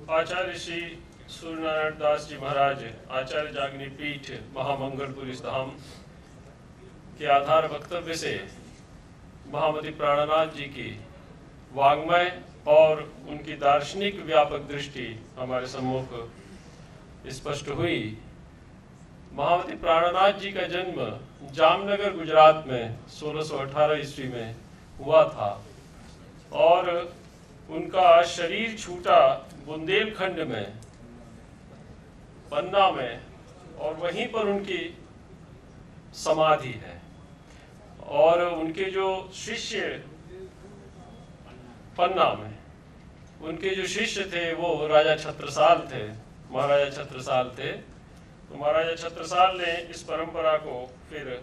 आचार्य श्री सूर्यनारायण दास जी महाराज आचार्य जागनी पीठ महामंगलपुरी धाम के आधार वक्तव्य से महामती प्राणनाथ जी की वाङ्मय और उनकी दार्शनिक व्यापक दृष्टि हमारे सम्मुख स्पष्ट हुई। महामती प्राणनाथ जी का जन्म जामनगर गुजरात में 1618 ईस्वी में हुआ था और उनका शरीर छूटा बुंदेलखंड में, पन्ना में, और वहीं पर उनकी समाधि है। और उनके जो शिष्य पन्ना में उनके जो शिष्य थे वो राजा छत्रसाल थे, महाराजा छत्रसाल थे। तो महाराजा छत्रसाल ने इस परंपरा को फिर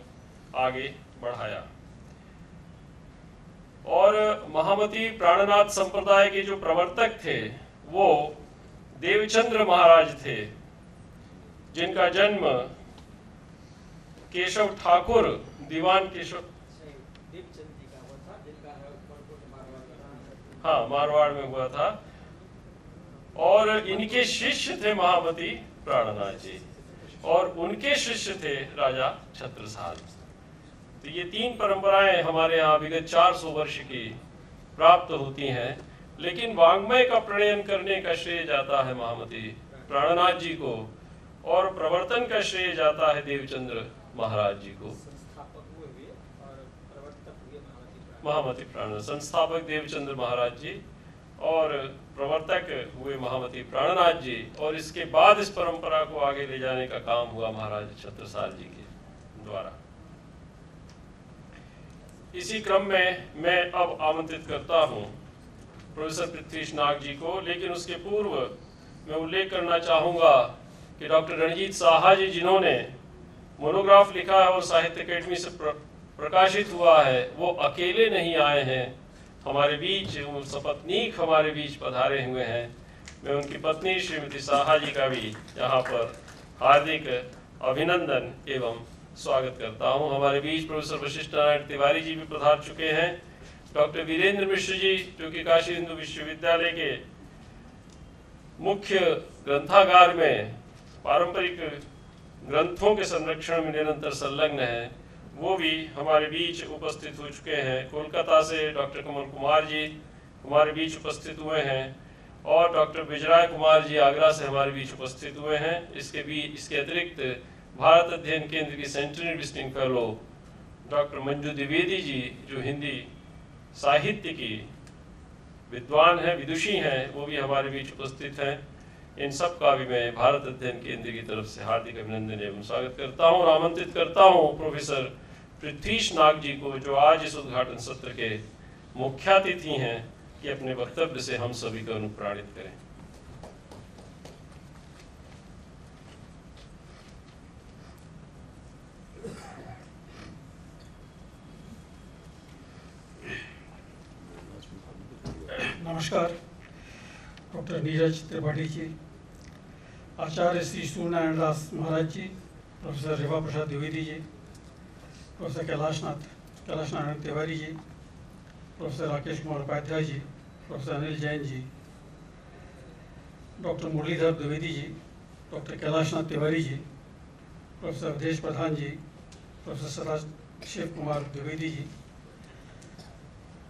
आगे बढ़ाया और महामती प्राणनाथ संप्रदाय के जो प्रवर्तक थे वो देवचंद्र महाराज थे, जिनका जन्म केशव ठाकुर दीवान केशव मारवाड़ में हुआ था। और इनके शिष्य थे महामती प्राणनाथ जी और उनके शिष्य थे राजा छत्रसाल। तो ये तीन परंपराएं हमारे यहाँ विगत 400 वर्ष की प्राप्त होती हैं, लेकिन वाङ्मय का प्रणयन करने का श्रेय जाता है महामती प्राणनाथ जी को और प्रवर्तन का श्रेय जाता है देवचंद्र महाराज जी को। महामती प्राण संस्थापक देवचंद्र महाराज जी और प्रवर्तक हुए महामती प्राणनाथ जी, और इसके बाद इस परंपरा को आगे ले जाने का काम हुआ महाराज छत्रसाल जी के द्वारा। इसी क्रम में मैं अब आमंत्रित करता हूं प्रोफेसर पृथ्वीश नाग जी को, लेकिन उसके पूर्व मैं उल्लेख करना चाहूंगा कि डॉक्टर रणजीत साहा जी जिन्होंने मोनोग्राफ लिखा है और साहित्य अकेडमी से प्रकाशित हुआ है, वो अकेले नहीं आए हैं हमारे बीच, वो सपत्नीक हमारे बीच पधारे हुए हैं। मैं उनकी पत्नी श्रीमती साहा जी का भी यहाँ पर हार्दिक अभिनंदन एवं स्वागत करता हूँ। हमारे बीच प्रोफेसर वशिष्ठ नारायण तिवारी जी भी पधार चुके हैं। डॉक्टर वीरेंद्र मिश्र जी जो कि काशी हिंदू विश्वविद्यालय के मुख्य ग्रंथागार में पारंपरिक ग्रंथों के संरक्षण में निरंतर संलग्न है, वो भी हमारे बीच उपस्थित हो चुके हैं। कोलकाता से डॉक्टर कमल कुमार जी हमारे बीच उपस्थित हुए हैं और डॉक्टर विजय कुमार जी आगरा से हमारे बीच उपस्थित हुए हैं। इसके अतिरिक्त भारत अध्ययन केंद्र की central visiting fellow doctor Manju Dwivedi ji जो हिंदी साहित्य की विद्वान हैं, विदुषी हैं, वो भी हमारे बीच उपस्थित हैं। इन सब का भी मैं भारत अध्ययन केंद्र की तरफ से हार्दिक अभिनंदन एवं स्वागत करता हूँ और आमंत्रित करता हूँ प्रोफेसर पृथ्वीश नाग जी को, जो आज इस उद्घाटन सत्र के मुख्यातिथि हैं, कि अपने वक्तव्य से हम सभी को अनुप्राणित करें। नमस्कार। डॉक्टर नीरज त्रिपाठी जी, आचार्य श्री सूर्यनारायण दास महाराज जी, प्रोफेसर रेवा Prasad Dwivedi ji, professor Kailash Narayan Tiwari ji, professor Rakesh Kumar Upadhyay ji, professor Anil Jain ji, doctor Muralidhar Dwivedi ji, doctor Kailash Nath Tiwari ji, professor Awadhesh प्रधान जी, प्रोफेसर शिव कुमार द्विवेदी जी,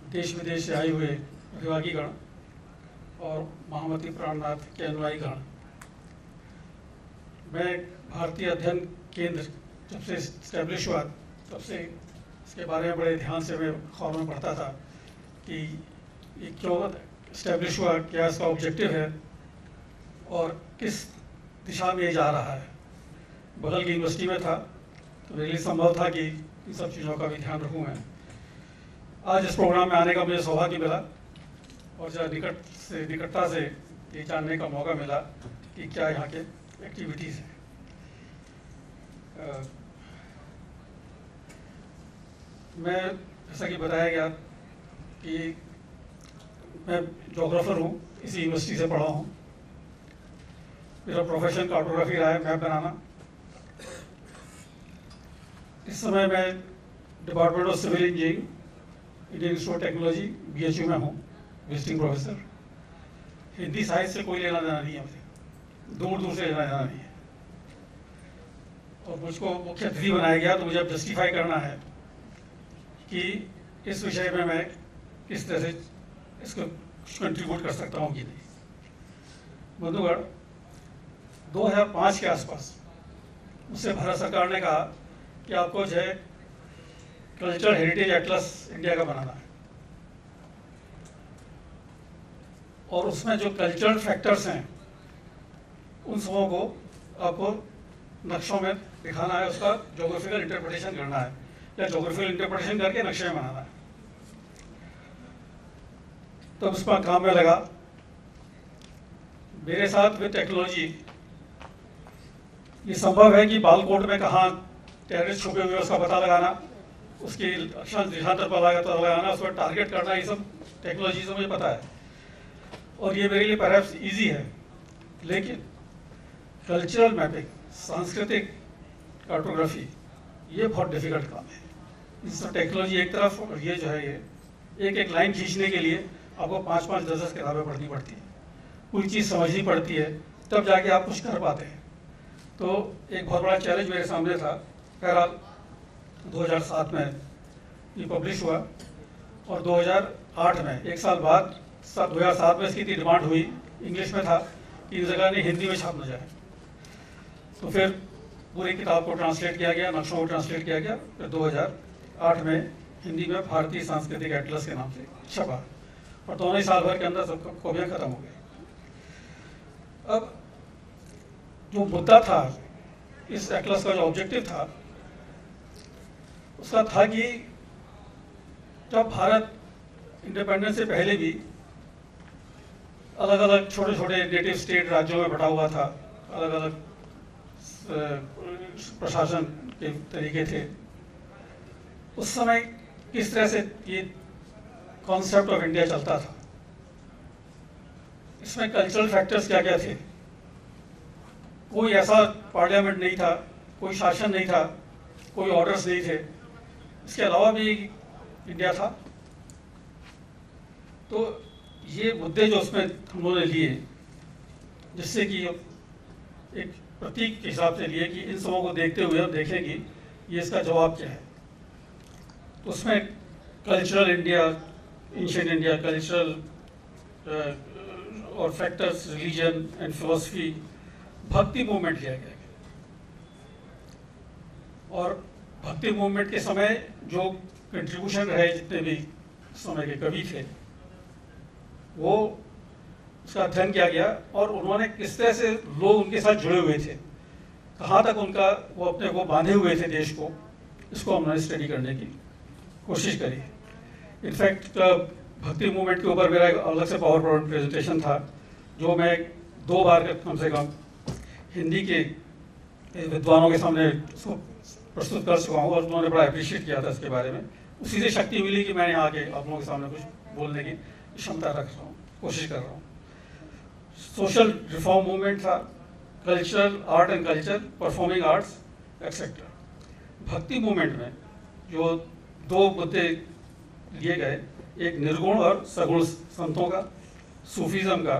देश विदेश से आए हुए अधिवागीगण और महामती प्राणनाथ के अनुयायीगण। मैं भारतीय अध्ययन केंद्र जब से इस्टेब्लिश हुआ तब से इसके बारे में बड़े ध्यान से मैं खबरों में पढ़ता था कि ये क्यों इस्टेब्लिश हुआ, क्या इसका ऑब्जेक्टिव है और किस दिशा में ये जा रहा है। बगल की यूनिवर्सिटी में था तो मेरे लिए संभव था कि इन सब चीज़ों का भी ध्यान रखूँ मैं। आज इस प्रोग्राम में आने का मुझे सौभाग्य मिला और जब निकटता से ये जानने का मौका मिला कि क्या यहाँ के एक्टिविटीज़ हैं। मैं जैसा कि बताया गया कि मैं जोग्राफर हूँ, इसी यूनिवर्सिटी से पढ़ा हूँ। मेरा प्रोफेशन कार्टोग्राफी रहा है, मैप बनाना। इस समय मैं department of civil engineering, Indian institute of technology BHU में हूँ, विजिटिंग प्रोफेसर। हिंदी साहित्य से कोई लेना देना नहीं है मुझे, दूर दूर से लेना देना नहीं है। और मुझको मुख्य अतिथि बनाया गया तो मुझे अब जस्टिफाई करना है कि इस विषय में मैं किस तरह से इसको कंट्रीब्यूट कर सकता हूँ कि नहीं। बंधुगण, 2005 के आसपास मुझसे भारत सरकार ने कहा कि आपको जो है कल्चरल हेरिटेज एटलस इंडिया का बनाना है, और उसमें जो कल्चरल फैक्टर्स हैं उन सबों को आपको नक्शों में दिखाना है, उसका ज्योग्राफिकल इंटरप्रिटेशन करना है, या ज्योग्राफिकल इंटरप्रिटेशन करके नक्शे में बनाना है। तो उस पर काम में लगा। मेरे साथ विद टेक्नोलॉजी ये संभव है कि बालकोट में कहाँ टेररिस्ट छुपे हुए उसका पता लगाना, उसकी अक्षांश दिशांतर पता लगाना, उस पर टारगेट करना, ये सब टेक्नोलॉजी से मुझे पता है और ये मेरे लिए परहैप्स इजी है। लेकिन कल्चरल मैपिंग, सांस्कृतिक कार्टोग्राफी, ये बहुत डिफिकल्ट काम है। इसमें टेक्नोलॉजी एक तरफ, और ये जो है ये एक लाइन खींचने के लिए आपको 5-5, 10-10 किताबें पढ़नी पड़ती है, कोई चीज़ समझनी पड़ती है, तब जाके आप कुछ कर पाते हैं। तो एक बहुत बड़ा चैलेंज मेरे सामने था। बहरहाल 2007 में ये पब्लिश हुआ और 2008 में, एक साल बाद 2007 में इसकी इतनी डिमांड हुई, इंग्लिश में था कि इस जगह ने हिंदी में छापना जाए। तो फिर पूरी किताब को ट्रांसलेट किया गया, नक्शों को ट्रांसलेट किया गया। फिर 2008 में हिंदी में भारतीय सांस्कृतिक एटलस के नाम से छपा और दोनों ही साल भर के अंदर सब कॉपियाँ खत्म हो गई। अब जो मुद्दा था इस एटलस का, जो ऑब्जेक्टिव था उसका था कि जब भारत इंडिपेंडेंस से पहले भी अलग अलग छोटे छोटे नेटिव स्टेट राज्यों में बटा हुआ था, अलग अलग प्रशासन के तरीके थे, उस समय किस तरह से ये कॉन्सेप्ट ऑफ इंडिया चलता था, इसमें कल्चरल फैक्टर्स क्या क्या थे। कोई ऐसा पार्लियामेंट नहीं था, कोई शासन नहीं था, कोई ऑर्डर्स नहीं थे, इसके अलावा भी इंडिया था। तो ये मुद्दे जो उसमें हम लोगों ने लिए, जिससे कि एक प्रतीक के हिसाब से लिए कि इन सबों को देखते हुए हम देखें कि ये इसका जवाब क्या है। तो उसमें cultural India, ancient India, cultural और फैक्टर्स, रिलीजन एंड फिलोसफी, भक्ति मूवमेंट लिया गया। और भक्ति मूवमेंट के समय जो कंट्रीब्यूशन रहे, जितने भी समय के कवि थे, वो उसका अध्ययन किया गया और उन्होंने किस तरह से लोग उनके साथ जुड़े हुए थे, कहाँ तक उनका वो अपने को बांधे हुए थे देश को, इसको हमने स्टडी करने की कोशिश करी। इनफैक्ट भक्ति मूवमेंट के ऊपर मेरा एक अलग से पावर पॉइंट प्रेजेंटेशन था, जो मैं 2 बार कम से कम हिंदी के विद्वानों के सामने उसको प्रस्तुत कर चुका हूँ और उन्होंने बड़ा अप्रिशिएट किया था इसके बारे में। उसी से शक्ति मिली कि मैं यहाँ आके आप लोगों के सामने कुछ बोलने की क्षमता रख रहा हूँ, कोशिश कर रहा हूँ। सोशल रिफॉर्म मूवमेंट था, cultural, art and culture, performing arts etcetera. भक्ति मूवमेंट में जो 2 मुद्दे लिए गए, एक निर्गुण और सगुण संतों का, सूफीज़म का,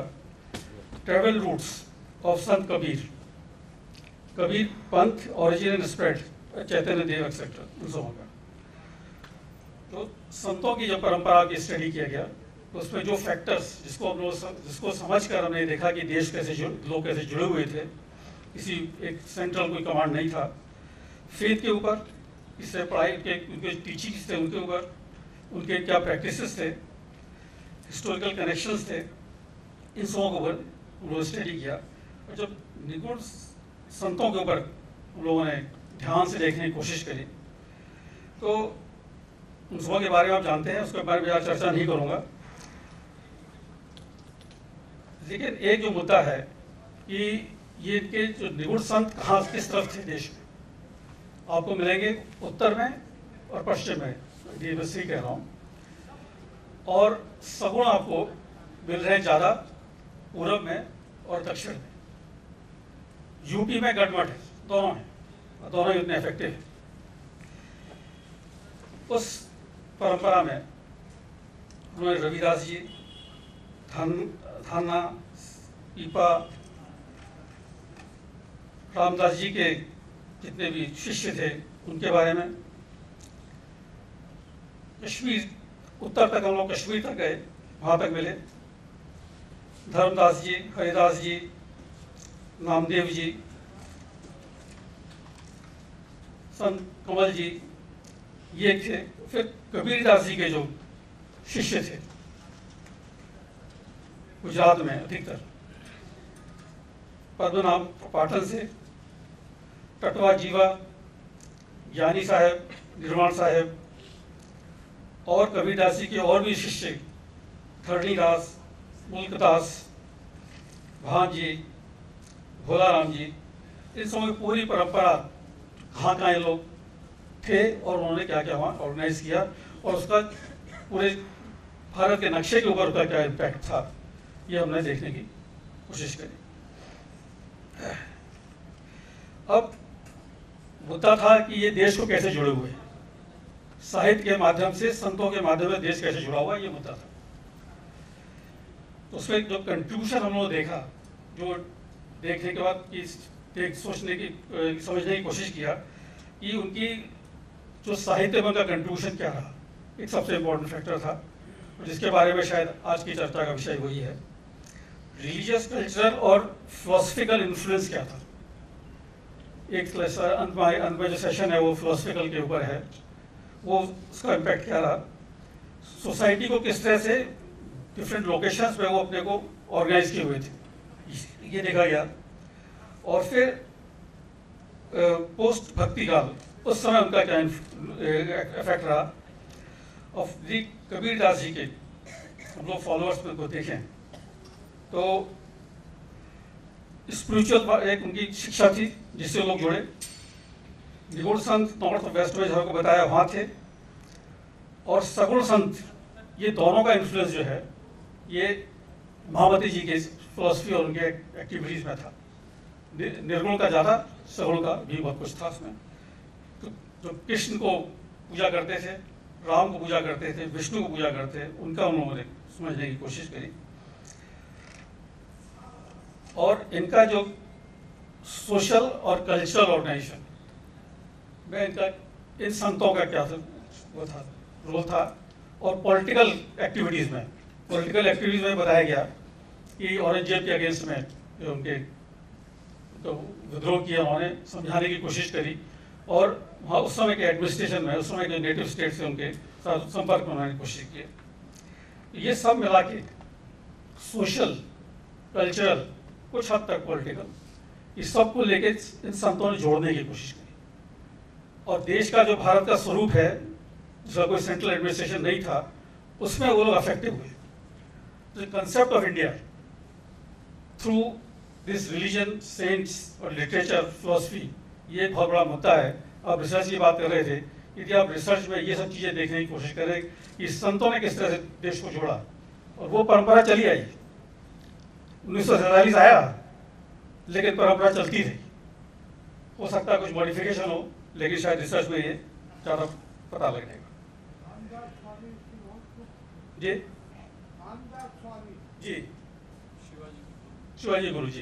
travel roots of Sant Kabir, Kabir Panth, origin and spread, Chaitanya Dev etcetera, उन सबों का। तो संतों की जब परंपरा की स्टडी किया गया तो उसमें जो फैक्टर्स जिसको समझकर हमने देखा कि देश लोग कैसे जुड़े हुए थे, किसी एक सेंट्रल कोई कमांड नहीं था। फेथ के ऊपर, इससे पढ़ाई के उनके टीचिंग्स थे, उनके ऊपर उनके क्या प्रैक्टिसेस थे, हिस्टोरिकल कनेक्शंस थे, इन सबों के ऊपर हम लोगों ने स्टडी किया। और जब निगुण संतों के ऊपर हम लोगों ने ध्यान से देखने की कोशिश करी, तो उन सबों के बारे में आप जानते हैं, उसके बारे में ज़्यादा चर्चा नहीं करूँगा। लेकिन एक जो मुद्दा है कि ये इनके जो निगुण संत कहाँ किस तरफ थे देश में, आपको मिलेंगे उत्तर में और पश्चिम में, ये मैं सही कह रहा हूँ, और सगुण आपको मिल रहे हैं ज़्यादा पूर्व में और दक्षिण में। यूपी में गठमठ है, दोनों हैं, दोनों ही उतने इफेक्टिव हैं। उस परंपरा में उन्होंने रविदास जी, थाना, पीपा, रामदास जी के जितने भी शिष्य थे उनके बारे में। कश्मीर, उत्तर तक हम लोग कश्मीर तक गए, वहाँ तक मिले। धर्मदास जी, हरिदास जी, नामदेव जी, संत कमल जी, ये थे। फिर कबीरदास जी के जो शिष्य थे गुजरात में अधिकतर, पद्मनाभ पाठन से टटवा जीवा, ज्ञानी साहब, निर्वाण साहब, और कबीरदास जी के और भी शिष्य धरणीदास, मुल्कदास, भान जी, भोलाराम जी, इन समय पूरी परंपरा कहाँ कहाँ ये लोग थे और उन्होंने क्या क्या वहाँ ऑर्गेनाइज किया और उसका पूरे भारत के नक्शे के ऊपर उसका क्या इम्पैक्ट था, ये हमने देखने की कोशिश करी। अब मुद्दा था कि ये देश को कैसे जुड़े हुए हैं, साहित्य के माध्यम से, संतों के माध्यम से देश कैसे जुड़ा हुआ है, ये मुद्दा था। तो उसमें जो कंट्रीब्यूशन हम लोगों ने देखा, जो देखने के बाद सोचने की, समझने की कोशिश किया कि उनकी जो साहित्य में उनका कंट्रीब्यूशन क्या रहा, एक सबसे इम्पोर्टेंट फैक्टर था, जिसके बारे में शायद आज की चर्चा का विषय वही है। रिलीजियस, कल्चरल और फिलोसफिकल इन्फ्लुएंस क्या था। एक अंत में जो सेशन है वो फिलोसफिकल के ऊपर है, वो उसका इम्पैक्ट क्या रहा, सोसाइटी को किस तरह से डिफरेंट लोकेशंस पे वो अपने को ऑर्गेनाइज किए हुए थे, ये देखा गया। और फिर पोस्ट भक्ति काल, उस समय उनका क्या इफेक्ट रहा। ऑफ दी कबीरदास जी के हम लोग फॉलोअर्स में को देखें तो स्पिरिचुअल एक उनकी शिक्षा थी जिससे लोग जुड़े। निगुण संत नॉर्थ वेस्ट में जो बताया वहाँ थे, और सगुण संत, ये दोनों का इन्फ्लुएंस जो है ये महामती जी के फिलोसफी और उनके एक्टिविटीज़ में था। निर्गुण का ज़्यादा, सगुण का भी बहुत कुछ था उसमें। तो जो कृष्ण को पूजा करते थे, राम को पूजा करते थे, विष्णु को पूजा करते थे, उनका उन्होंने समझने की कोशिश करी। और इनका जो सोशल और कल्चरल ऑर्गेनाइजेशन में इनका, इन संतों का क्या था, वो था, रोल था। और पॉलिटिकल एक्टिविटीज़ में बताया गया कि औरंगजेब के अगेंस्ट में जो उनके तो विद्रोह किया, उन्होंने समझाने की कोशिश करी। और वहाँ उस समय के एडमिनिस्ट्रेशन में, उस समय के नेटिव स्टेट से उनके साथ संपर्क में उन्होंने कोशिश की। ये सब मिला के सोशल, कल्चरल, कुछ हद तक पॉलिटिकल, इस सब को लेके इन संतों ने जोड़ने की कोशिश करी। और देश का जो भारत का स्वरूप है, जिसका कोई सेंट्रल एडमिनिस्ट्रेशन नहीं था, उसमें वो लोग अफेक्टिव हुए। The concept of India through this religion, saints और लिटरेचर, फिलोसफी, ये एक बहुत बड़ा मुद्दा है। आप रिसर्च की बात कर रहे थे, यदि आप रिसर्च में ये सब चीज़ें देखने की कोशिश करें कि संतों ने किस तरह से देश को जोड़ा, और वो परंपरा चली आई। 1947 आया, लेकिन परंपरा चलती रही। हो सकता है कुछ मॉडिफिकेशन हो, लेकिन शायद रिसर्च में ये ज़्यादा पता लगेगा। जी जी, शिवाजी गुरु जी,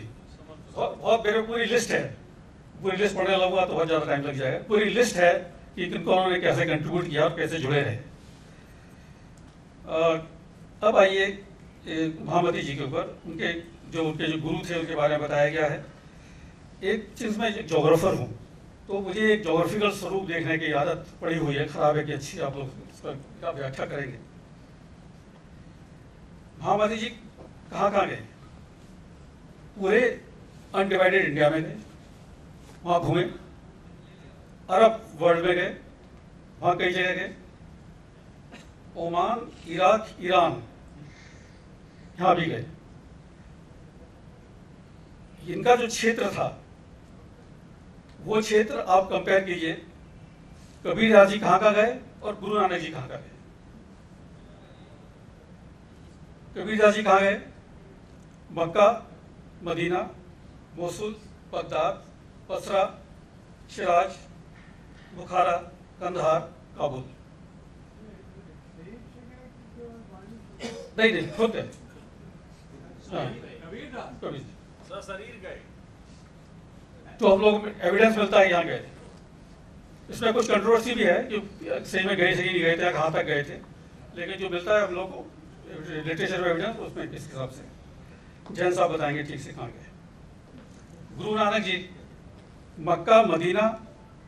बहुत मेरे पूरी लिस्ट है, पूरी लिस्ट पढ़ने लगूंगा तो बहुत ज़्यादा टाइम लग जाएगा। पूरी लिस्ट है कि किनको उन्होंने कैसे कंट्रीब्यूट किया और कैसे जुड़े रहे। अब आइए महामती जी के ऊपर, उनके जो गुरु थे उनके बारे में बताया गया है। एक चीज़, मैं जोग्राफर हूँ, तो मुझे एक जोग्राफिकल स्वरूप देखने की आदत पड़ी हुई है, खराब है कि अच्छी, आप लोग इसका क्या व्याख्या करेंगे। महामती जी कहाँ गए? पूरे अनडिवाइडेड इंडिया में गए, वहाँ घूमे। अरब वर्ल्ड में गए, वहाँ कई जगह गए। ओमान, इराक, ईरान, यहाँ भी गए। इनका जो क्षेत्र था, वो क्षेत्र आप कंपेयर कीजिए, कबीरदास जी कहाँ गए और गुरु नानक जी कहाँ गए। कबीरदास जी कहाँ गए? Mecca, Medina, Mosul, Baghdad, Basra, Shiraz, Bukhara, Kandahar, Kabul. नहीं, खुद गए। हाँ, कभी शरीर गए तो हम लोग एविडेंस मिलता है यहाँ गए थे। इसमें कुछ कंट्रोवर्सी भी है कि सही में गए थे कि नहीं गए थे या कहाँ तक गए थे, लेकिन जो मिलता है हम लोग को लिटरेचर में एविडेंस, उसमें इस हिसाब से जैन साहब बताएंगे ठीक से कहाँ गए। Guru Nanak ji Mecca, Medina,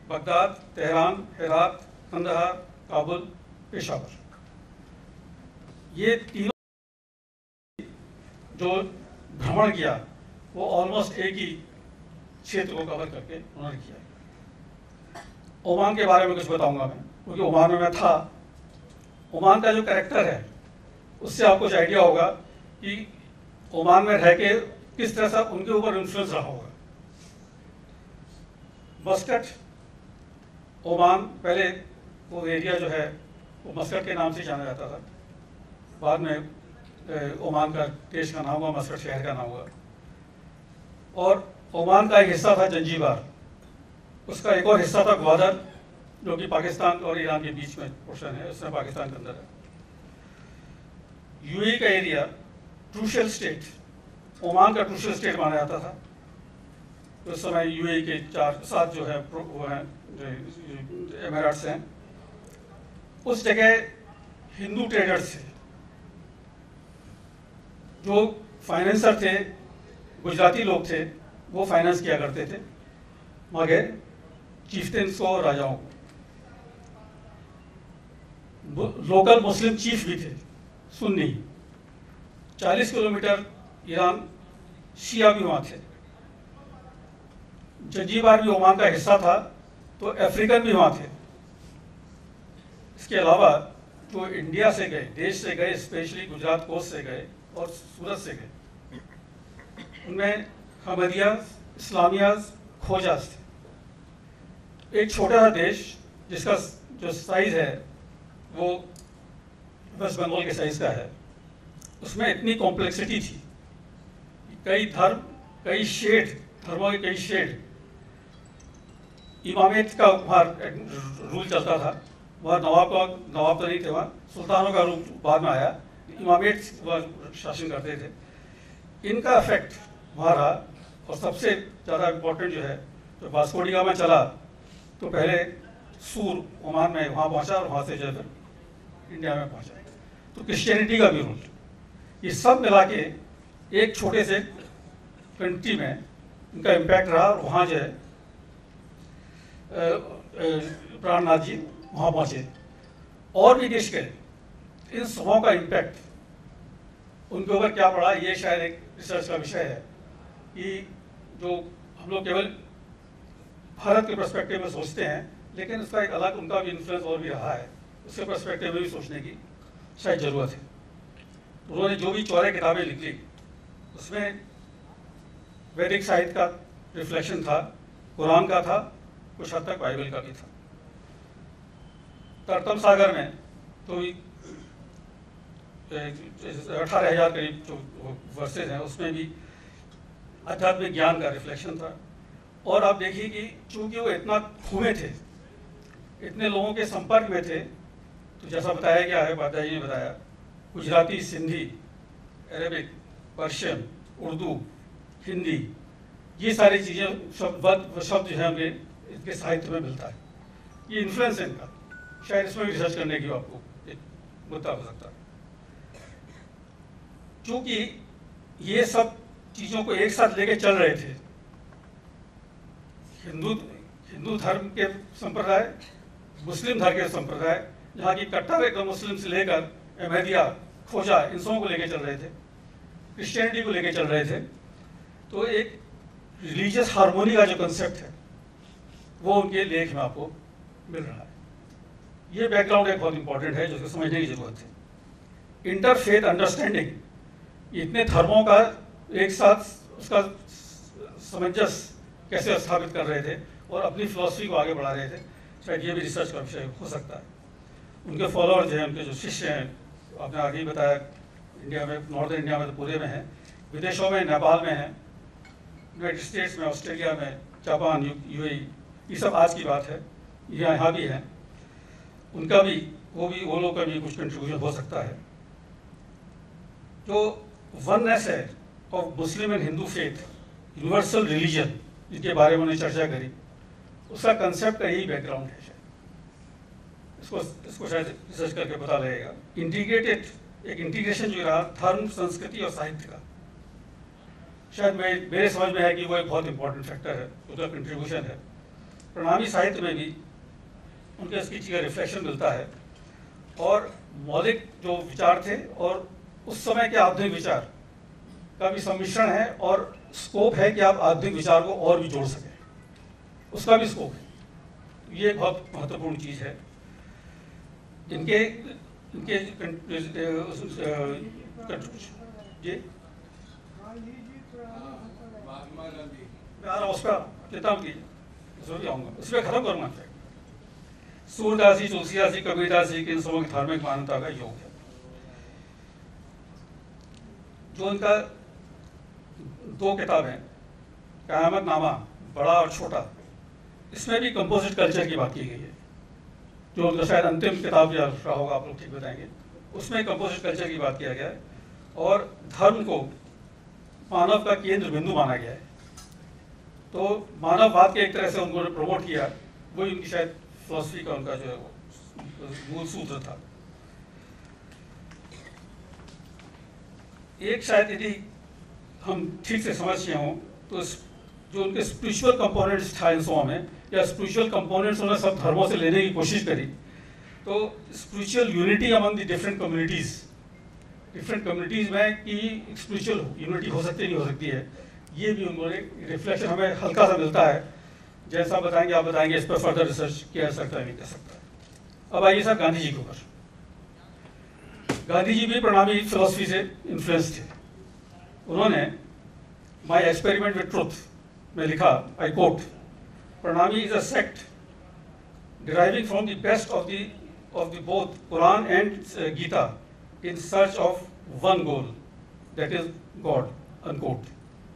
Baghdad, Tehran, Herat, Kandahar, Kabul, Peshawar, ये तीनों जो भ्रमण किया वो ऑलमोस्ट एक ही क्षेत्र को कवर करके उन्होंने किया। ओमान के बारे में कुछ बताऊंगा मैं, क्योंकि ओमान में मैं था। ओमान का जो कैरेक्टर है उससे आपको कुछ आइडिया होगा कि ओमान में रह के किस तरह से उनके ऊपर इन्फ्लुएंस रहा होगा। मस्कट, ओमान, पहले वो एरिया जो है वो मस्कट के नाम से जाना जाता था, बाद में ओमान का देश का नाम हुआ, मस्कट शहर का नाम हुआ। और ओमान का एक हिस्सा था जंजीबार, उसका एक और हिस्सा था ग्वादर, जो कि पाकिस्तान और ईरान के बीच में पोर्शन है, उसमें पाकिस्तान के अंदर है। यूएई का एरिया क्रूशियल स्टेट, ओमान का क्रूशियल स्टेट माना जाता था। उस समय यूएई के 4-7 जो है वो हैं एमिरेट्स हैं। उस जगह हिंदू ट्रेडर्स थे, जो फाइनेंसर थे, गुजराती लोग थे, वो फाइनेंस किया करते थे मगे चीफ्टेंस को और राजाओं को। लोकल मुस्लिम चीफ भी थे, सुन्नी। 40 किलोमीटर ईरान, शिया भी वहाँ थे। जंजीबार भी ओमान का हिस्सा था, तो अफ्रीकन भी वहाँ थे। इसके अलावा जो इंडिया से गए, देश से गए, स्पेशली गुजरात कोस्ट से गए और सूरत से गए, उनमें हमदियाज, इस्लामियाज, खोजाज थे। एक छोटा सा देश जिसका जो साइज है वो वेस्ट बंगाल के साइज का है, उसमें इतनी कॉम्प्लेक्सिटी थी, कई धर्म, कई शेड, धर्मों के कई शेड। इमामेत का वहाँ रूल चलता था, वहाँ नवाब तो नहीं थे, वहाँ सुल्तानों का रूल बाद में आया, इमामेट वह शासन करते थे। इनका इफेक्ट वहाँ रहा। और सबसे ज़्यादा इम्पोर्टेंट जो है, तो वास्को डी गामा चला तो पहले सूर ओमान में वहाँ पहुँचा और वहाँ से जो है इंडिया में पहुँचा। तो क्रिश्चियनिटी का भी रूल, ये सब मिला के एक छोटे से कंट्री में इनका इम्पैक्ट रहा। और वहाँ जो है प्राणनाथ जी वहाँ पहुँचे और भी देश गए। इन सबों का इम्पैक्ट उनके ऊपर क्या पड़ा, ये शायद एक रिसर्च का विषय है कि जो हम लोग केवल भारत के पर्सपेक्टिव में सोचते हैं, लेकिन उसका एक अलग उनका भी इन्फ्लुएंस और भी रहा है, उसके पर्सपेक्टिव में भी सोचने की शायद ज़रूरत है। उन्होंने जो भी 14 किताबें लिखी, उसमें वैदिक साहित्य का रिफ्लेक्शन था, कुरान का था, कुछ हद तक बाइबल का भी था। तरतम सागर में तो 18,000 करीब जो वर्सेज हैं, उसमें भी आध्यात्मिक ज्ञान का रिफ्लेक्शन था। और आप देखिए कि चूंकि वो इतना घूमे थे, इतने लोगों के संपर्क में थे, तो जैसा बताया गया है, बादाई जी ने बताया, गुजराती, सिंधी, अरेबिक, पर्शियन, उर्दू, हिंदी, ये सारी चीज़ें शब्द जो है उनके इनके साहित्य में मिलता है। ये इन्फ्लुएंस है इनका, शायद इसमें भी रिसर्च करने की आपको एक मुद्दा हो सकता है। क्योंकि ये सब चीज़ों को एक साथ लेके चल रहे थे, हिंदू धर्म के संप्रदाय, मुस्लिम धर्म के संप्रदाय, जहाँ की कट्टर एकदम मुस्लिम से लेकर अहमदिया, खोजा, इन सबों को लेके चल रहे थे, क्रिश्चियनिटी को लेके चल रहे थे। तो एक रिलीजियस हार्मोनी का जो कंसेप्ट है वो उनके लेख में आपको मिल रहा है। ये बैकग्राउंड एक बहुत इंपॉर्टेंट है, जिसको समझने की जरूरत है। इंटरफेथ अंडरस्टैंडिंग, इतने धर्मों का एक साथ उसका सामंजस्य कैसे स्थापित कर रहे थे और अपनी फिलॉसफी को आगे बढ़ा रहे थे, शायद ये भी रिसर्च का विषय हो सकता है। उनके फॉलोअर्स हैं, उनके जो शिष्य हैं, आपने आगे ही बताया, इंडिया में, नॉर्दर्न इंडिया में तो पूरे में हैं, विदेशों में, नेपाल में हैं, यूनाइटेड स्टेट्स में, ऑस्ट्रेलिया में, जापान, यूएई, ये सब आज की बात है, यहाँ भी हैं। उनका भी वो लोग का भी कुछ कंट्रीब्यूशन हो सकता है। जो वननेस है, of Muslim and Hindu faith, universal religion, जिनके बारे में उन्होंने चर्चा करी, उसका कंसेप्ट का यही बैकग्राउंड है शायद। इसको शायद रिसर्च करके पता लगेगा। इंटीग्रेटेड, एक इंटीग्रेशन जो रहा धर्म, संस्कृति और साहित्य का, शायद मेरे समझ में है कि वो एक बहुत इंपॉर्टेंट फैक्टर है, उसका कंट्रीब्यूशन है। प्रणामी साहित्य में भी उनके इसकी चीज़ का रिफ्लेक्शन मिलता है, और मौलिक जो विचार थे और उस समय के आधुनिक विचार का भी सम्मिश्रण है, और स्कोप है कि आप आधुनिक विचार को और भी जोड़ सकें, उसका भी स्कोप है। ये बहुत महत्वपूर्ण चीज़ है। इनके इनके ये उसका किताब की जरूर आऊँगा, उसमें खत्म करूँगा। सूरदासी, तुलसीदासी, कबीरदासी के इन सबों की धार्मिक मान्यता का योग है। जो इनका दो किताबें, क़यामत नामा बड़ा और छोटा, इसमें भी कंपोजिट कल्चर की बात की गई है, जो उनका शायद अंतिम किताब या रहा होगा, आप लोग ठीक बताएंगे। उसमें कंपोजिट कल्चर की बात किया गया है, और धर्म को मानव का केंद्र बिंदु माना गया है। तो मानववाद के एक तरह से उन्होंने प्रमोट किया, वही उनकी शायद फिलॉसफी का उनका जो है वो मूल सूत्र था। एक शायद यदि हम ठीक से समझते हों तो जो उनके स्पिरिचुअल कंपोनेंट्स था इन सबों में, या स्पिरिचुअल कंपोनेंट्स उन्होंने सब धर्मों से लेने की कोशिश करी, तो spiritual unity among the different communities में कि स्पिरिचुअल यूनिटी हो सकती नहीं हो सकती है, ये भी उन्होंने रिफ्लेक्शन हमें हल्का सा मिलता है। जैसा बताएंगे आप बताएंगे, इस पर फर्दर रिसर्च किया जा सकता है, नहीं कर सकता है। अब आइए सर गांधी जी के ऊपर। गांधी जी भी प्रणामी फिलॉसफी से इन्फ्लुएंस थे। उन्होंने माई एक्सपेरिमेंट विद ट्रुथ में लिखा, I quote, Pranami is a sect deriving from the best of the both Quran and Gita in search of one goal, that is God, unquote.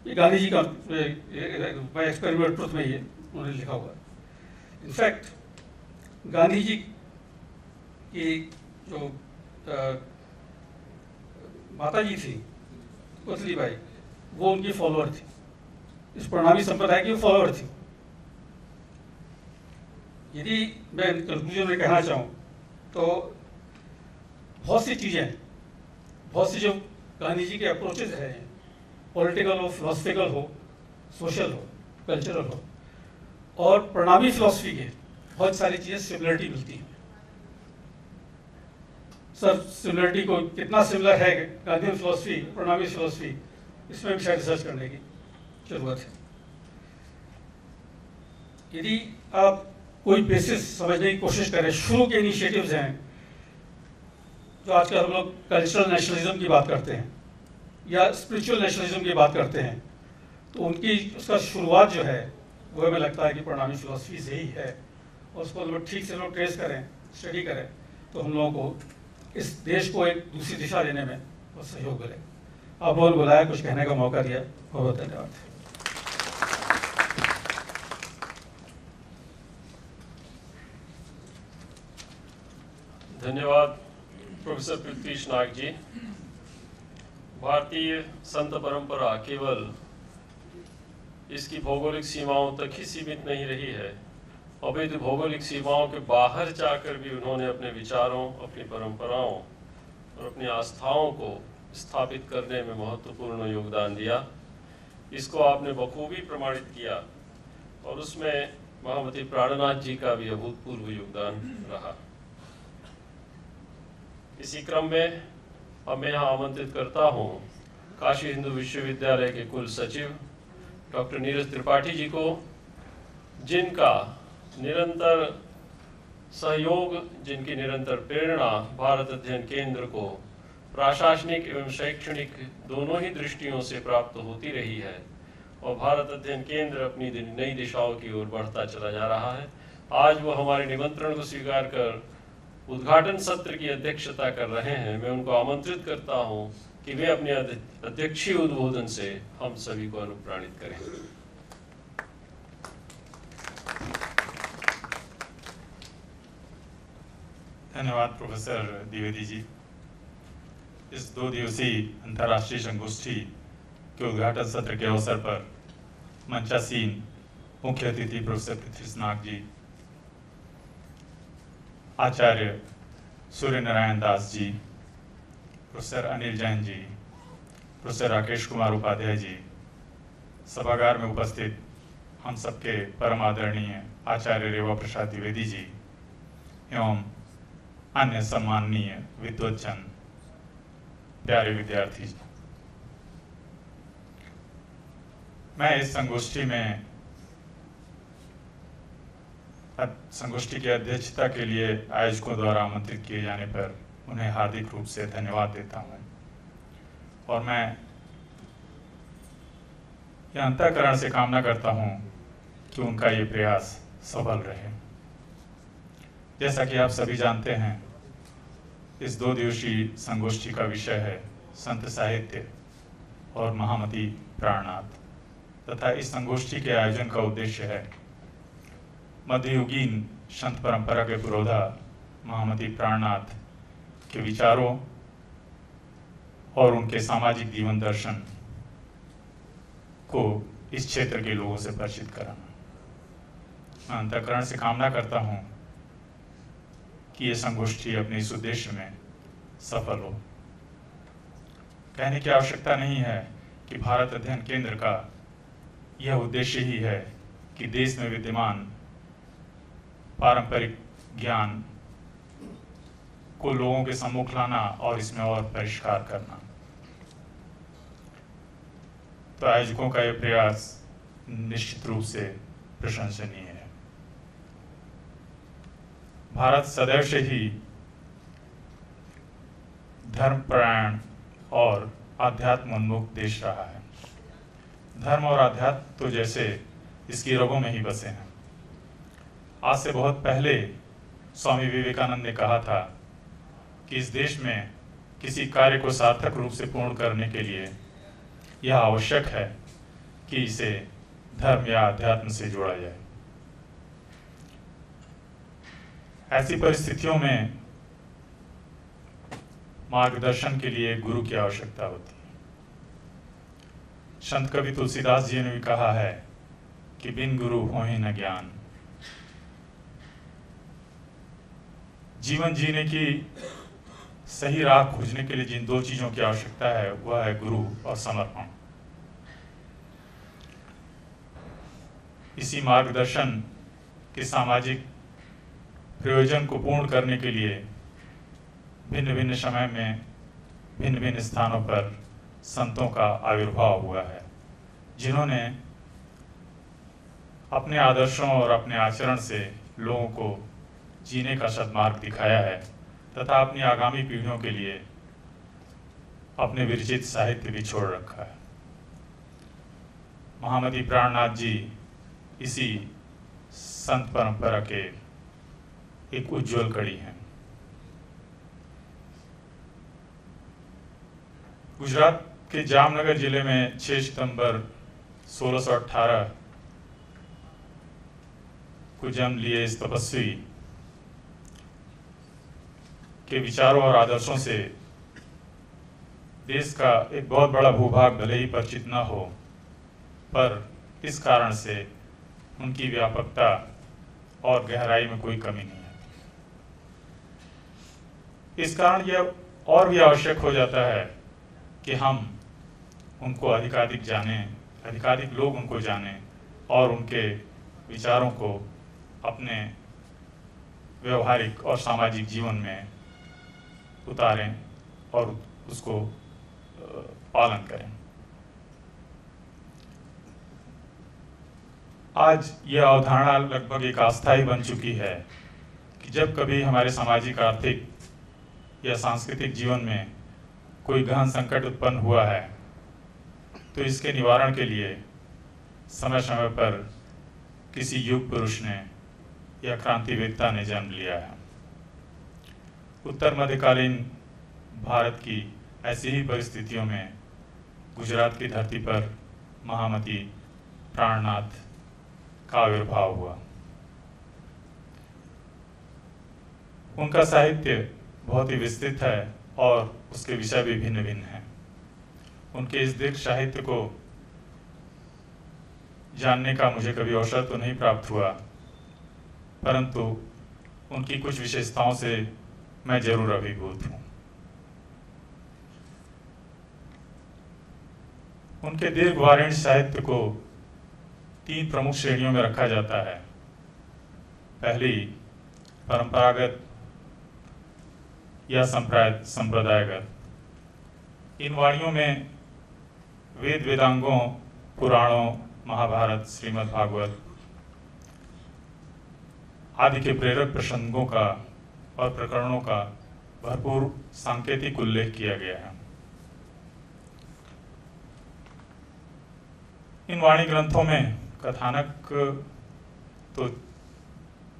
ये गांधी जी का माई एक्सपेरिमेंट ट्रुथ में ये उन्होंने लिखा हुआ है। इनफैक्ट गांधी जी की जो माता जी थी पुतली बाई, वो उनकी फॉलोअर थी, इस प्रणामी संप्रदाय की फॉलोअर थी। यदि मैं कंक्लूजन में कहना चाहूँ तो बहुत सी चीज़ें, बहुत सी जो गांधी जी के अप्रोचेज हैं, पॉलिटिकल हो, फिलोसफिकल हो, सोशल हो, कल्चरल हो, और प्रणामी फिलॉसफी के बहुत सारी चीज़ें सिमिलरिटी मिलती हैं। सर सिमिलरिटी को कितना सिमिलर है गांधी फिलॉसफी, प्रणामी फिलॉसफी, इसमें भी शायद रिसर्च करने की जरूरत है। यदि आप कोई बेसिस समझने की कोशिश करें, शुरू के इनिशिएटिव्स हैं जो आजकल हम लोग कल्चरल नेशनलिज्म की बात करते हैं या स्पिरिचुअल नेशनलिज्म की बात करते हैं, तो उनकी उसका शुरुआत जो है वो हमें लगता है कि प्रणामी फिलॉसफी से ही है, और उसको हम लोग ठीक से लोग ट्रेस करें, स्टडी करें, तो हम लोगों को इस देश को एक दूसरी दिशा देने में बहुत सहयोग मिलेगा। आप लोगों ने बुलाया, कुछ कहने का मौका दिया, बहुत बहुत धन्यवाद। धन्यवाद प्रोफेसर पृथ्वीश नाग जी। भारतीय संत परंपरा केवल इसकी भौगोलिक सीमाओं तक ही सीमित नहीं रही है, अवैध भौगोलिक सीमाओं के बाहर जाकर भी उन्होंने अपने विचारों, अपनी परंपराओं और अपनी आस्थाओं को स्थापित करने में महत्वपूर्ण योगदान दिया। इसको आपने बखूबी प्रमाणित किया, और उसमें महामती प्राणनाथ जी का भी अभूतपूर्व योगदान रहा। इसी क्रम में अब मैं यहाँ आमंत्रित करता हूँ काशी हिंदू विश्वविद्यालय के कुल सचिव डॉक्टर नीरज त्रिपाठी जी को, जिनका निरंतर सहयोग, जिनकी निरंतर प्रेरणा भारत अध्ययन केंद्र को प्रशासनिक एवं शैक्षणिक दोनों ही दृष्टियों से प्राप्त होती रही है, और भारत अध्ययन केंद्र अपनी नई दिशाओं की ओर बढ़ता चला जा रहा है। आज वो हमारे निमंत्रण को स्वीकार कर उद्घाटन सत्र की अध्यक्षता कर रहे हैं। मैं उनको आमंत्रित करता हूं कि वे अपने अध्यक्षीय उद्बोधन से हम सभी को अनुप्राणित करें। धन्यवाद प्रोफेसर द्विवेदी जी। इस 2 दिवसीय अंतर्राष्ट्रीय संगोष्ठी के उद्घाटन सत्र के अवसर पर मंचासीन मुख्य अतिथि प्रोफेसर पृथ्वी नाग जी, आचार्य सूर्य नारायण दास जी, प्रोफेसर अनिल जैन जी, प्रोफेसर राकेश कुमार उपाध्याय जी, सभागार में उपस्थित हम सबके परम आदरणीय आचार्य रेवा प्रसाद द्विवेदी जी एवं अन्य सम्माननीय विद्वज्जन, प्यारे विद्यार्थी जी, मैं इस संगोष्ठी की अध्यक्षता के लिए आयोजकों द्वारा आमंत्रित किए जाने पर उन्हें हार्दिक रूप से धन्यवाद देता हूं और मैं यह अंतःकरण से कामना करता हूं कि उनका ये प्रयास सफल रहे। जैसा कि आप सभी जानते हैं, इस 2 दिवसीय संगोष्ठी का विषय है संत साहित्य और महामती प्राणनाथ तथा इस संगोष्ठी के आयोजन का उद्देश्य है मध्ययुगीन संत परंपरा के पुरोधा महामती प्राणनाथ के विचारों और उनके सामाजिक जीवन दर्शन को इस क्षेत्र के लोगों से परिचित कराना। मैं अंतःकरण से कामना करता हूं कि यह संगोष्ठी अपने इस उद्देश्य में सफल हो। कहने की आवश्यकता नहीं है कि भारत अध्ययन केंद्र का यह उद्देश्य ही है कि देश में विद्यमान पारंपरिक ज्ञान को लोगों के सम्मुख लाना और इसमें और परिष्कार करना। तो आयोजकों का यह प्रयास निश्चित रूप से प्रशंसनीय है। भारत सदैव से ही धर्मपरायण और आध्यात्म उन्मुख देश रहा है। धर्म और आध्यात्म तो जैसे इसकी रगों में ही बसे हैं। आज से बहुत पहले स्वामी विवेकानंद ने कहा था कि इस देश में किसी कार्य को सार्थक रूप से पूर्ण करने के लिए यह आवश्यक है कि इसे धर्म या अध्यात्म से जोड़ा जाए। ऐसी परिस्थितियों में मार्गदर्शन के लिए गुरु की आवश्यकता होती है। संत कवि तुलसीदास जी ने भी कहा है कि बिन गुरु होहि न ज्ञान। जीवन जीने की सही राह खोजने के लिए जिन 2 चीजों की आवश्यकता है वह है गुरु और समर्पण। इसी मार्गदर्शन के सामाजिक प्रयोजन को पूर्ण करने के लिए भिन्न भिन्न समय में भिन्न भिन्न स्थानों पर संतों का आविर्भाव हुआ है, जिन्होंने अपने आदर्शों और अपने आचरण से लोगों को जीने का सद्मार्ग दिखाया है तथा अपनी आगामी पीढ़ियों के लिए अपने विरचित साहित्य भी छोड़ रखा है। महामती प्राणनाथ जी इसी संत परंपरा के एक उज्जवल कड़ी हैं। गुजरात के जामनगर जिले में 6 सितंबर 1618 को जन्म लिए इस तपस्वी के विचारों और आदर्शों से देश का एक बहुत बड़ा भूभाग भले ही परिचित न हो, पर इस कारण से उनकी व्यापकता और गहराई में कोई कमी नहीं है। इस कारण यह और भी आवश्यक हो जाता है कि हम उनको अधिकाधिक जानें, अधिकाधिक लोग उनको जानें और उनके विचारों को अपने व्यवहारिक और सामाजिक जीवन में उतारें और उसको पालन करें। आज यह अवधारणा लगभग एक अस्थायी बन चुकी है कि जब कभी हमारे सामाजिक, आर्थिक या सांस्कृतिक जीवन में कोई गहन संकट उत्पन्न हुआ है तो इसके निवारण के लिए समय समय पर किसी युग पुरुष ने या क्रांतिवेत्ता ने जन्म लिया है। उत्तर मध्यकालीन भारत की ऐसी ही परिस्थितियों में गुजरात की धरती पर महामती प्राणनाथ का आविर्भाव हुआ। उनका साहित्य बहुत ही विस्तृत है और उसके विषय भी भिन्न भिन्न हैं। उनके इस दीर्घ साहित्य को जानने का मुझे कभी अवसर तो नहीं प्राप्त हुआ, परंतु उनकी कुछ विशेषताओं से मैं जरूर अभिभूत हूँ। उनके दीर्घ वाराणसी साहित्य को 3 प्रमुख श्रेणियों में रखा जाता है। पहली परंपरागत या संप्रदायगत। इन वाणियों में वेद वेदांगों, पुराणों, महाभारत, श्रीमद् भागवत आदि के प्रेरक प्रसंगों का और प्रकरणों का भरपूर सांकेतिक उल्लेख किया गया है। इन वाणी ग्रंथों में कथानक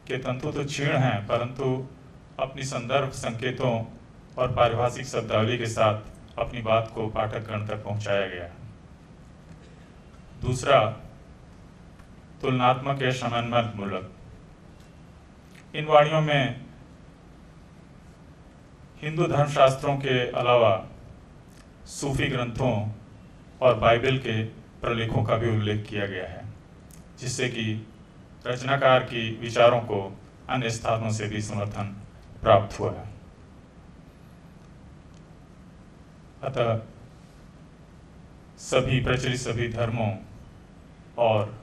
के तंतु तो क्षीण हैं, परंतु अपनी संदर्भ, संकेतों और पारिभाषिक शब्दावली के साथ अपनी बात को पाठकगण तक पहुंचाया गया है। दूसरा, तुलनात्मक या समन्वय मूलक। इन वाणियों में हिंदू धर्मशास्त्रों के अलावा सूफी ग्रंथों और बाइबल के प्रलेखों का भी उल्लेख किया गया है, जिससे कि रचनाकार की विचारों को अन्य स्थानों से भी समर्थन प्राप्त हुआ है। अतः सभी प्रचलित सभी धर्मों और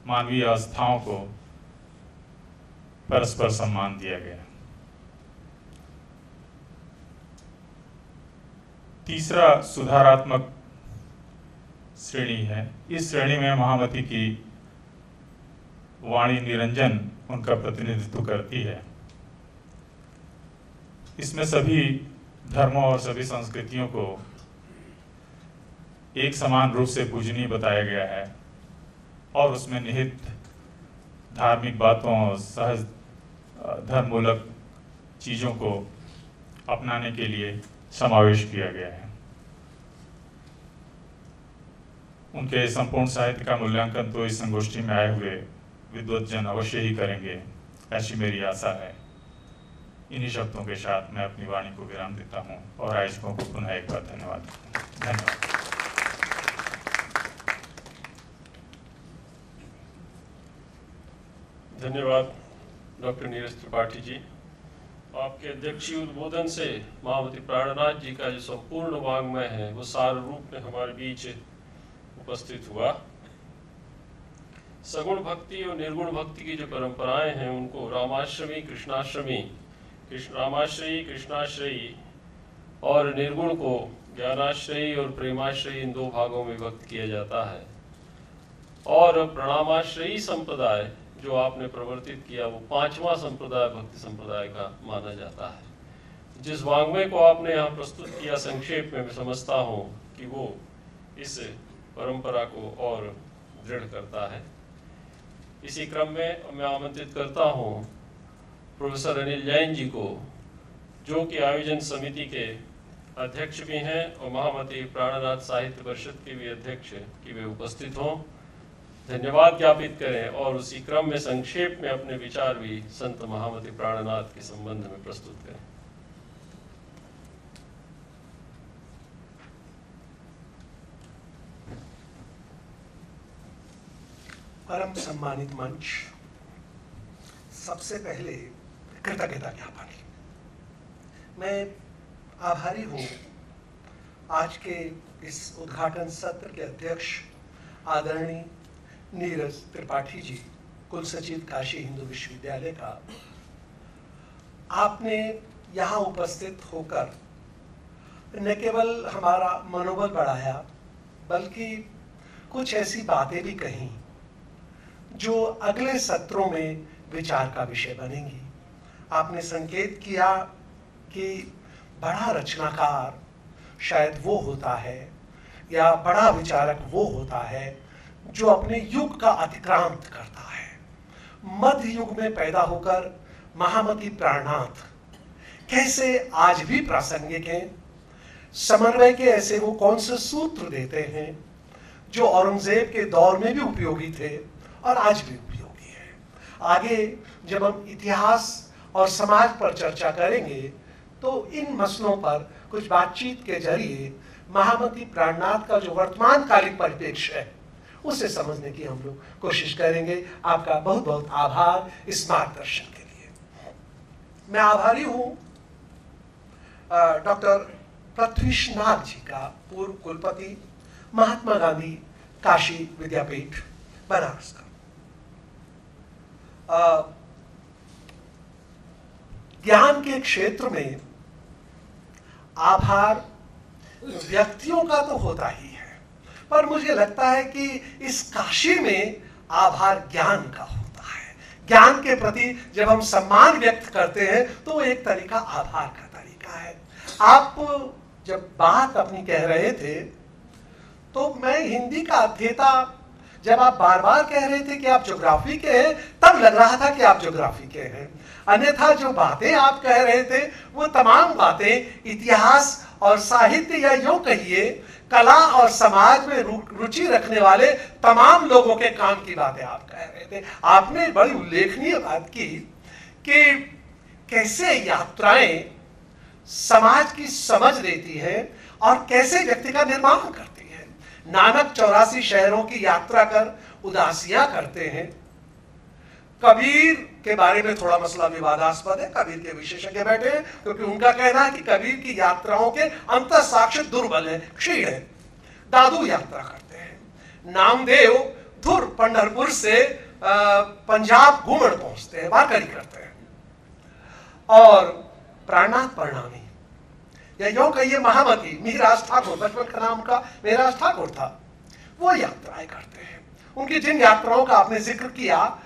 मानवीय आस्थाओं को परस्पर सम्मान दिया गया। तीसरा सुधारात्मक श्रेणी है। इस श्रेणी में महामती की वाणी निरंजन उनका प्रतिनिधित्व करती है। इसमें सभी धर्मों और सभी संस्कृतियों को एक समान रूप से पूजनीय बताया गया है और उसमें निहित धार्मिक बातों, सहज धर्ममूलक चीज़ों को अपनाने के लिए समावेश किया गया है। उनके संपूर्ण साहित्य का मूल्यांकन तो इस संगोष्ठी में आए हुए विद्वज्जन अवश्य ही करेंगे, ऐसी मेरी आशा है। इन्हीं शब्दों के साथ मैं अपनी वाणी को विराम देता हूँ और आयोजकों को पुनः एक बार धन्यवाद। धन्यवाद डॉक्टर नीरज त्रिपाठी जी। आपके अध्यक्षीय उद्बोधन से महामती प्राणनाथ जी का जो संपूर्ण वाङ्मय है वो सार रूप में हमारे बीच उपस्थित हुआ। सगुण भक्ति और निर्गुण भक्ति की जो परंपराएं हैं उनको रामाश्रमी, कृष्णाश्रयी और निर्गुण को ज्ञानाश्रयी और प्रेमाश्रयी इन 2 भागों में व्यक्त किया जाता है। और प्रणामाश्रयी संप्रदाय जो आपने प्रवर्तित किया वो 5वां संप्रदाय भक्ति संप्रदाय का माना जाता है। जिस वाङ्मय को आपने यहाँ प्रस्तुत किया संक्षेप में, मैं समझता हूँ कि वो इस परंपरा को और दृढ़ करता है। इसी क्रम में मैं आमंत्रित करता हूँ प्रोफेसर अनिल जैन जी को, जो कि आयोजन समिति के अध्यक्ष भी हैं और महामती प्राणनाथ साहित्य परिषद के भी अध्यक्ष, कि वे उपस्थित हों, धन्यवाद ज्ञापित करें और उसी क्रम में संक्षेप में अपने विचार भी संत महामती प्राणनाथ के संबंध में प्रस्तुत करें। परम सम्मानित मंच, सबसे पहले कृतज्ञता ज्ञापन। मैं आभारी हूँ आज के इस उद्घाटन सत्र के अध्यक्ष आदरणीय नीरज त्रिपाठी जी, कुल सचिव काशी हिंदू विश्वविद्यालय का। आपने यहाँ उपस्थित होकर न केवल हमारा मनोबल बढ़ाया, बल्कि कुछ ऐसी बातें भी कहीं जो अगले सत्रों में विचार का विषय बनेंगी। आपने संकेत किया कि बड़ा रचनाकार शायद वो होता है या बड़ा विचारक वो होता है जो अपने युग का अतिक्रांत करता है। मध्य युग में पैदा होकर महामती प्राणनाथ कैसे आज भी प्रासंगिक हैं। समन्वय के ऐसे वो कौन से सूत्र देते हैं जो औरंगजेब के दौर में भी उपयोगी थे और आज भी उपयोगी है। आगे जब हम इतिहास और समाज पर चर्चा करेंगे तो इन मसलों पर कुछ बातचीत के जरिए महामती प्राणनाथ का जो वर्तमान कालिक परिप्रेक्ष्य है उसे समझने की हम लोग कोशिश करेंगे। आपका बहुत बहुत आभार इस मार्गदर्शन के लिए। मैं आभारी हूं डॉक्टर पृथ्वीश नाग जी का, पूर्व कुलपति महात्मा गांधी काशी विद्यापीठ बनारस का। ज्ञान के क्षेत्र में आभार व्यक्तियों का तो होता ही है, पर मुझे लगता है कि इस काशी में आभार ज्ञान का होता है। ज्ञान के प्रति जब हम सम्मान व्यक्त करते हैं तो एक तरीका आभार का तरीका है। आप जब बात अपनी कह रहे थे तो मैं हिंदी का अध्येता, जब आप बार बार कह रहे थे कि आप ज्योग्राफी के हैं, तब लग रहा था कि आप ज्योग्राफी के हैं। अन्यथा जो बातें आप कह रहे थे वो तमाम बातें इतिहास और साहित्य या यूं कहिए कला और समाज में रुचि रखने वाले तमाम लोगों के काम की बातें आप कह रहे थे। आपने बड़ी उल्लेखनीय बात की कि कैसे यात्राएं समाज की समझ देती है और कैसे व्यक्ति का निर्माण करती है। नानक 84 शहरों की यात्रा कर उदासियां करते हैं। कबीर के बारे में थोड़ा मसला विवादास्पद है, कबीर के विशेषज्ञ बैठे हैं, क्योंकि उनका कहना है कि कबीर की यात्राओं के अंतर साक्ष्य दुर्बल है, क्षीण है। दादू यात्रा करते हैं। नामदेव धुर पंढरपुर से पंजाब घूमड़ पहुंचते हैं, वारकरी करते हैं। और प्राणनाथ प्रणामी या यूं कहिए महामती मीराज ठाकुर, बचपन का नाम का मीराज ठाकुर था, वो यात्राएं करते हैं। उनकी जिन यात्राओं का आपने जिक्र किया,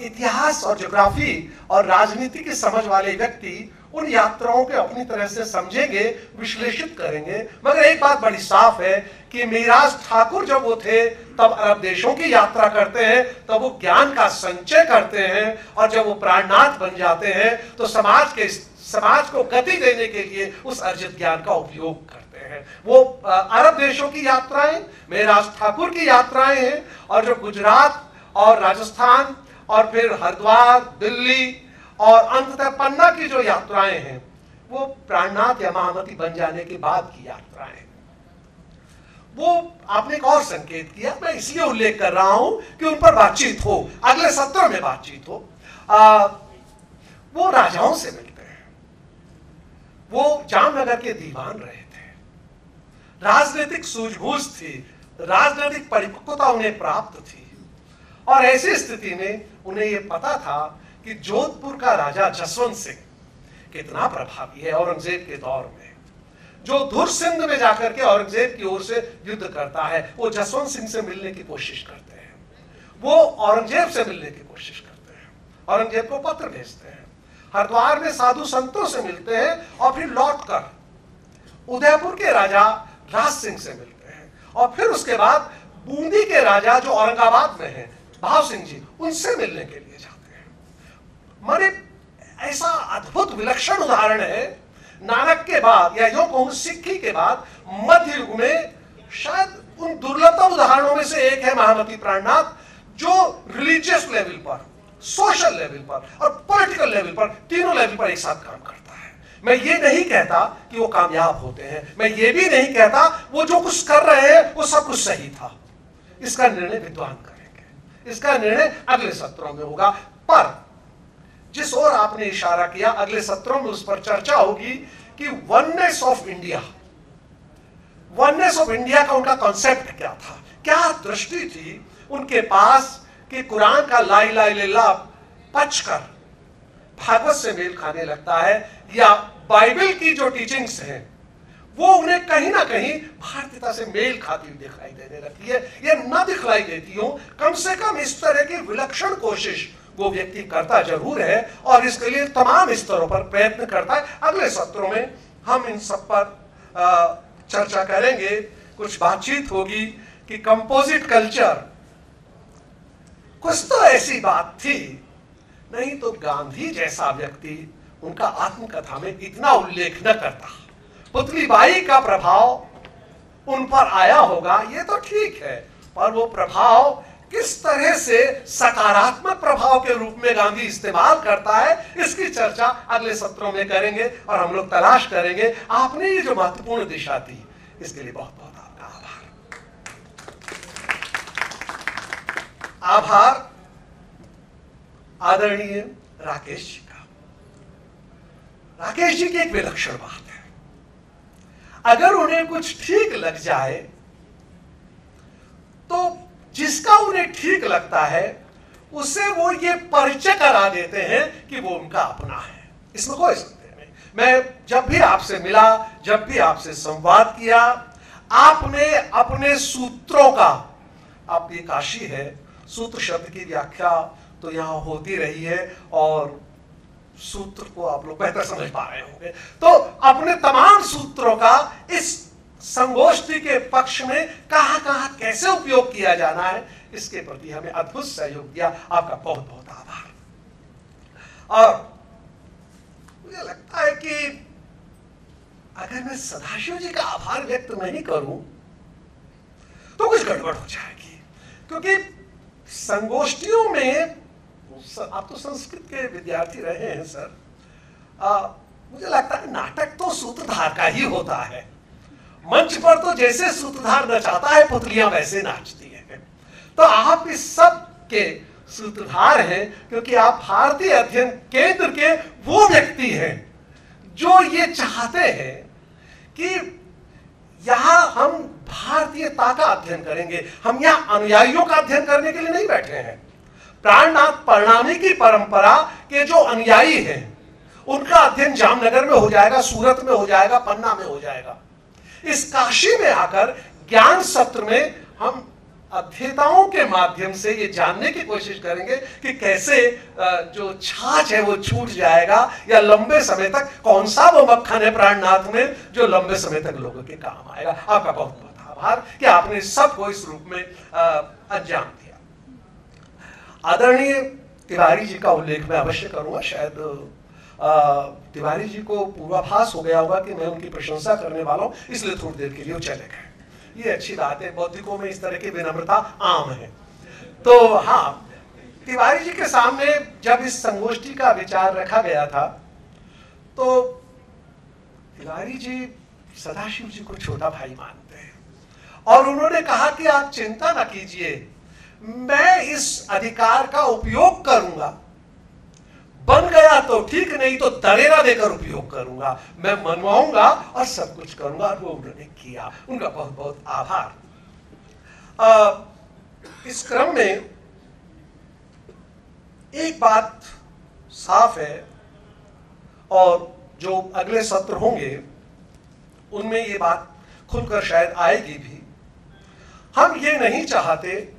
इतिहास और ज्योग्राफी और राजनीति की समझ वाले व्यक्ति उन यात्राओं के अपनी तरह से समझेंगे, विश्लेषित करेंगे। मगर एक बात बड़ी साफ है कि मीराज ठाकुर जब वो थे तब अरब देशों की यात्रा करते हैं, तब वो ज्ञान का संचय करते हैं, और जब वो प्राणनाथ बन जाते हैं तो समाज को गति देने के लिए उस अर्जित ज्ञान का उपयोग करते हैं। वो अरब देशों की यात्राएं मीराज ठाकुर की यात्राएं हैं, और जो गुजरात और राजस्थान और फिर हरिद्वार, दिल्ली और अंततः पन्ना की जो यात्राएं हैं वो प्राणनाथ या महामती बन जाने के बाद की यात्राएं। वो आपने एक और संकेत किया, मैं इसलिए उल्लेख कर रहा हूं कि उन पर बातचीत हो, अगले सत्र में बातचीत हो। वो राजाओं से मिलते हैं, वो जामनगर के दीवान रहे थे, राजनीतिक सूझबूझ थी, राजनीतिक परिपक्वता उन्हें प्राप्त थी, और ऐसी स्थिति में उन्हें यह पता था कि जोधपुर का राजा जसवंत सिंह कितना प्रभावी है औरंगजेब के दौर में। जो धुर सिंध में जाकर के औरंगजेब की ओर से युद्ध करता है, वो जसवंत सिंह से मिलने की कोशिश करते हैं, वो औरंगजेब से मिलने की कोशिश करते हैं, औरंगजेब को पत्र भेजते हैं, हरिद्वार में साधु संतों से मिलते हैं, और फिर लौटकर उदयपुर के राजा राज सिंह से मिलते हैं, और फिर उसके बाद बूंदी के राजा जो औरंगाबाद में हैं, भाव सिंह जी, उनसे मिलने के लिए जाते हैं। माने ऐसा अद्भुत विलक्षण उदाहरण है, नानक के बाद या यूं कहूं सिक्खी के बाद मध्य युग में शायद उन दुर्लभ उदाहरणों में से एक है महामती प्राणनाथ, जो रिलीजियस लेवल पर, सोशल लेवल पर और पॉलिटिकल लेवल पर, तीनों लेवल पर एक साथ काम करता है। मैं ये नहीं कहता कि वो कामयाब होते हैं, मैं ये भी नहीं कहता वो जो कुछ कर रहे हैं वो सब कुछ सही था। इसका निर्णय विद्वान करेंगे, इसका निर्णय अगले सत्रों में होगा। पर जिस ओर आपने इशारा किया, अगले सत्रों में उस पर चर्चा होगी कि oneness of India, oneness of India का उनका कॉन्सेप्ट क्या था, क्या दृष्टि थी उनके पास कि कुरान का ला इलाहा इल्लल्लाह पढ़कर भागवत से मेल खाने लगता है, या बाइबल की जो टीचिंग्स हैं वो उन्हें कहीं ना कहीं भारतीयता से मेल खाती हुई दिखाई देने लगती है। ये ना दिखलाई देती हो, कम से कम इस तरह की विलक्षण कोशिश वो व्यक्ति करता जरूर है, और इसके लिए तमाम स्तरों पर प्रयत्न करता है। अगले सत्रों में हम इन सब पर चर्चा करेंगे, कुछ बातचीत होगी कि कंपोजिट कल्चर, कुछ तो ऐसी बात थी, नहीं तो गांधी जैसा व्यक्ति उनका आत्मकथा में इतना उल्लेख न करता। पुतलीबाई का प्रभाव उन पर आया होगा, ये तो ठीक है, पर वो प्रभाव किस तरह से सकारात्मक प्रभाव के रूप में गांधी इस्तेमाल करता है, इसकी चर्चा अगले सत्रों में करेंगे, और हम लोग तलाश करेंगे। आपने ये जो महत्वपूर्ण दिशा दी, इसके लिए बहुत बहुत आपका आभार। आभार आदरणीय राकेश जी का। राकेश जी की एक विलक्षण बात है, अगर उन्हें कुछ ठीक लग जाए तो जिसका उन्हें ठीक लगता है उसे वो ये परिचय करा देते हैं कि वो उनका अपना है। इसमें कोई संदेह नहीं। मैं जब भी आपसे मिला, जब भी आपसे संवाद किया, आपने अपने सूत्रों का, आपकी काशी है, सूत्र शब्द की व्याख्या तो यहां होती रही है और सूत्र को आप लोग बेहतर समझ पा रहे होंगे, तो अपने तमाम सूत्रों का इस संगोष्ठी के पक्ष में कहां कहां कैसे उपयोग किया जाना है, इसके प्रति हमें अद्भुत सहयोग दिया। आपका बहुत बहुत आभार। और मुझे लगता है कि अगर मैं सदाशिव जी का आभार व्यक्त नहीं करूं तो कुछ गड़बड़ हो जाएगी, क्योंकि संगोष्ठियों में, आप तो संस्कृत के विद्यार्थी रहे हैं सर, मुझे लगता है नाटक तो सूत्रधार का ही होता है। मंच पर तो जैसे सूत्रधार नचाता है, पुतलियां वैसे नाचती हैं। तो आप इस सब के सूत्रधार हैं, क्योंकि आप भारतीय अध्ययन केंद्र के वो व्यक्ति हैं जो ये चाहते हैं कि यहां हम भारतीयता का अध्ययन करेंगे। हम यहां अनुयायियों का अध्ययन करने के लिए नहीं बैठे हैं। प्राणनाथ परिणामी की परंपरा के जो अनुयायी हैं उनका अध्ययन जामनगर में हो जाएगा, सूरत में हो जाएगा, पन्ना में हो जाएगा। इस काशी में आकर ज्ञान सत्र में हम अध्येताओं के माध्यम से ये जानने की कोशिश करेंगे कि कैसे जो छाछ है वो छूट जाएगा, या लंबे समय तक कौन सा वो मक्खन है प्राणनाथ में जो लंबे समय तक लोगों के काम आएगा। आपका बहुत बहुत आभार कि आपने सबको इस रूप में अंजाम दिया। आदरणीय तिवारी जी का उल्लेख मैं अवश्य करूंगा। शायद तिवारी जी को पूर्वाभास हो गया होगा कि मैं उनकी प्रशंसा करने वाला हूं, इसलिए थोड़ी देर के लिए वो चले गए। ये अच्छी बात है, बौद्धिकों में इस तरह की विनम्रता आम है। तो हाँ, तिवारी जी के सामने जब इस संगोष्ठी का विचार रखा गया था तो तिवारी जी सदाशिव जी को छोटा भाई मानते हैं और उन्होंने कहा कि आप चिंता न कीजिए, मैं इस अधिकार का उपयोग करूंगा। बन गया तो ठीक, नहीं तो दरेरा देकर उपयोग करूंगा। मैं मनवाऊंगा और सब कुछ करूंगा, और वो उन्होंने किया। उनका बहुत बहुत आभार। इस क्रम में एक बात साफ है, और जो अगले सत्र होंगे उनमें ये बात खुलकर शायद आएगी भी। हम ये नहीं चाहते,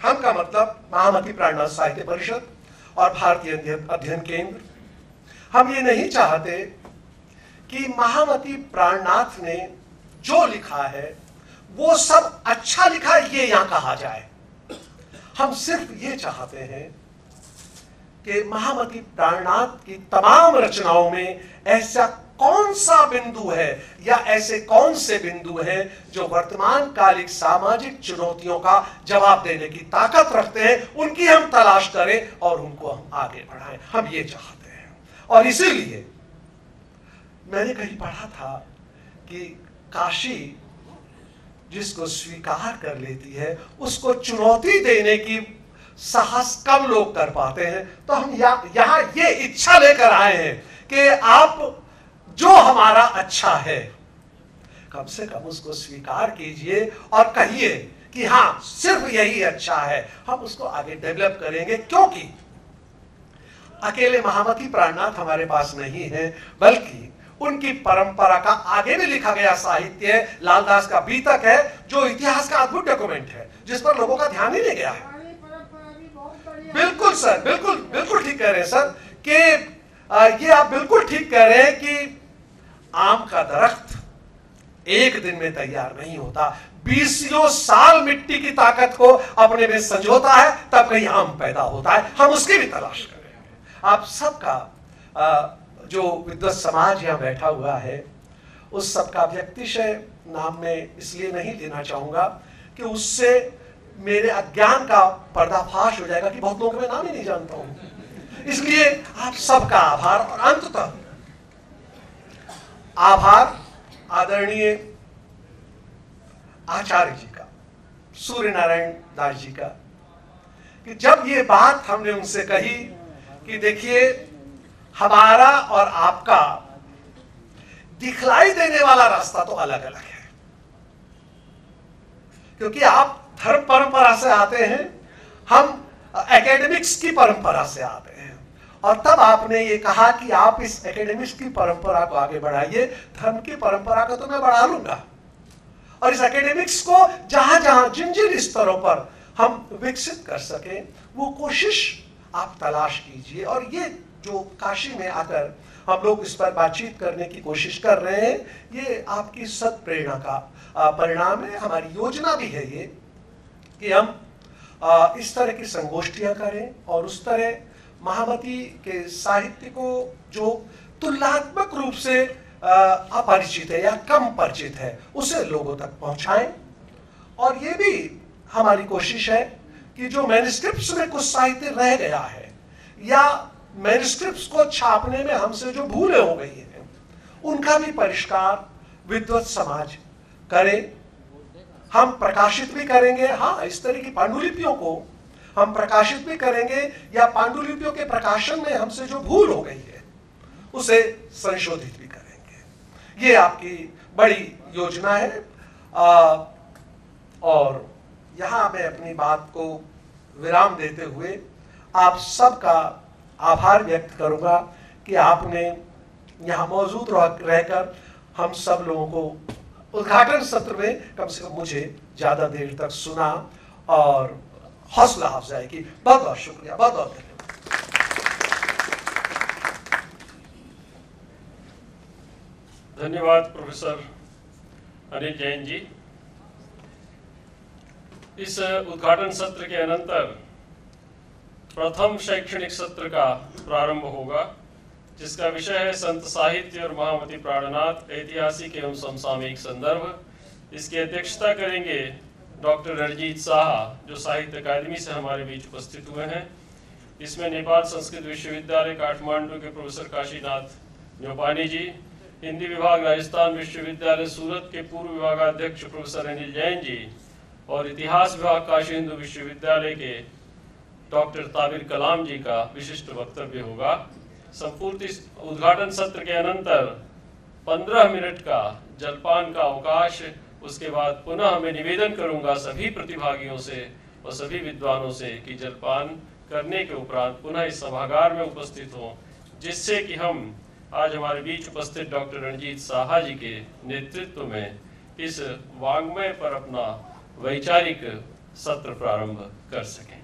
हम का मतलब महामती प्राणनाथ साहित्य परिषद और भारतीय अध्ययन केंद्र, हम ये नहीं चाहते कि महामती प्राणनाथ ने जो लिखा है वो सब अच्छा लिखा ये यहां कहा जाए। हम सिर्फ ये चाहते हैं कि महामती प्राणनाथ की तमाम रचनाओं में ऐसा कौन सा बिंदु है या ऐसे कौन से बिंदु हैं जो वर्तमान कालिक सामाजिक चुनौतियों का जवाब देने की ताकत रखते हैं, उनकी हम तलाश करें और उनको हम आगे बढ़ाएं। हम ये चाहते हैं। और इसीलिए मैंने कहीं पढ़ा था कि काशी जिसको स्वीकार कर लेती है उसको चुनौती देने की साहस कम लोग कर पाते हैं। तो हम यहां ये इच्छा लेकर आए हैं कि आप जो हमारा अच्छा है कम से कम उसको स्वीकार कीजिए और कहिए कि हाँ, सिर्फ यही अच्छा है। हम उसको आगे डेवलप करेंगे, क्योंकि अकेले महामती प्राणनाथ हमारे पास नहीं है, बल्कि उनकी परंपरा का आगे भी लिखा गया साहित्य है। लालदास का बीतक है, जो इतिहास का अद्भुत डॉक्यूमेंट है, जिस पर लोगों का ध्यान ही नहीं गया है। बिल्कुल सर, बिल्कुल बिल्कुल ठीक कह रहे हैं सर कि ये आप बिल्कुल ठीक कह रहे हैं कि आम का दरख्त एक दिन में तैयार नहीं होता, 20 साल मिट्टी की ताकत को अपने में संजोता है, तब कहीं आम पैदा होता है। हम उसकी भी तलाश करेंगे। आप सबका जो विद्वत समाज यहाँ बैठा हुआ है, उस सबका व्यक्तिशय नाम में इसलिए नहीं लेना चाहूंगा कि उससे मेरे अज्ञान का पर्दाफाश हो जाएगा कि बहुत लोगों को मैं नाम ही नहीं जानता हूं। इसलिए आप सबका आभार। और अंततः आभार आदरणीय आचार्य जी का, सूर्य नारायण दास जी का, कि जब ये बात हमने उनसे कही कि देखिए हमारा और आपका दिखलाई देने वाला रास्ता तो अलग अलग है, क्योंकि आप धर्म परंपरा से आते हैं, हम एकेडमिक्स की परंपरा से आते हैं, और तब आपने ये कहा कि आप इस एकेडमिक्स की परंपरा को आगे बढ़ाइए, धर्म की परंपरा को तो मैं बढ़ा लूंगा, और इस एकेडमिक्स को जहां जहां जिन जिन स्तरों पर हम विकसित कर सके वो कोशिश आप तलाश कीजिए। और ये जो काशी में आकर हम लोग इस पर बातचीत करने की कोशिश कर रहे हैं, ये आपकी सत प्रेरणा का परिणाम है। हमारी योजना भी है ये कि हम इस तरह की संगोष्ठियां करें और उस तरह महामती के साहित्य को जो तुलनात्मक रूप से अपरिचित है या कम परिचित है उसे लोगों तक पहुंचाएं। और ये भी हमारी कोशिश है कि जो मैन्युस्क्रिप्ट्स में कुछ साहित्य रह गया है या मैन्युस्क्रिप्ट्स को छापने में हमसे जो भूलें हो गई हैं उनका भी परिष्कार विद्वत समाज करे। हम प्रकाशित भी करेंगे, हाँ, इस तरह की पांडुलिपियों को हम प्रकाशित भी करेंगे, या पांडुलिपियों के प्रकाशन में हमसे जो भूल हो गई है उसे संशोधित भी करेंगे। ये आपकी बड़ी योजना है। और यहाँ मैं अपनी बात को विराम देते हुए आप सबका आभार व्यक्त करूंगा कि आपने यहाँ मौजूद रहकर हम सब लोगों को उद्घाटन सत्र में कम से कम मुझे ज्यादा देर तक सुना और हौसला अफजाई की। बहुत बहुत शुक्रिया, बहुत बहुत धन्यवाद। धन्यवाद प्रोफेसर अनिल जैन जी। इस उद्घाटन सत्र के अनंतर प्रथम शैक्षणिक सत्र का प्रारंभ होगा, जिसका विषय है संत साहित्य और महामती प्राणनाथ, ऐतिहासिक एवं समसामयिक संदर्भ। इसकी अध्यक्षता करेंगे डॉक्टर रणजीत साहा, जो साहित्य अकादमी से हमारे बीच उपस्थित हुए हैं। इसमें नेपाल संस्कृत विश्वविद्यालय काठमांडू के प्रोफेसर काशीनाथ न्योपानी जी, हिंदी विभाग राजस्थान विश्वविद्यालय सूरत के पूर्व विभागाध्यक्ष प्रोफेसर अनिल जैन जी, और इतिहास विभाग काशी हिंदू विश्वविद्यालय के डॉक्टर ताबिर कलाम जी का विशिष्ट वक्तव्य होगा। संपूर्ण उद्घाटन सत्र के अनंतर 15 मिनट का जलपान का अवकाश। उसके बाद पुनः मैं निवेदन करूंगा सभी प्रतिभागियों से और सभी विद्वानों से कि जलपान करने के उपरांत पुनः इस सभागार में उपस्थित हों, जिससे कि हम आज हमारे बीच उपस्थित डॉक्टर रणजीत साहा जी के नेतृत्व में इस वाङ्मय पर अपना वैचारिक सत्र प्रारंभ कर सकें।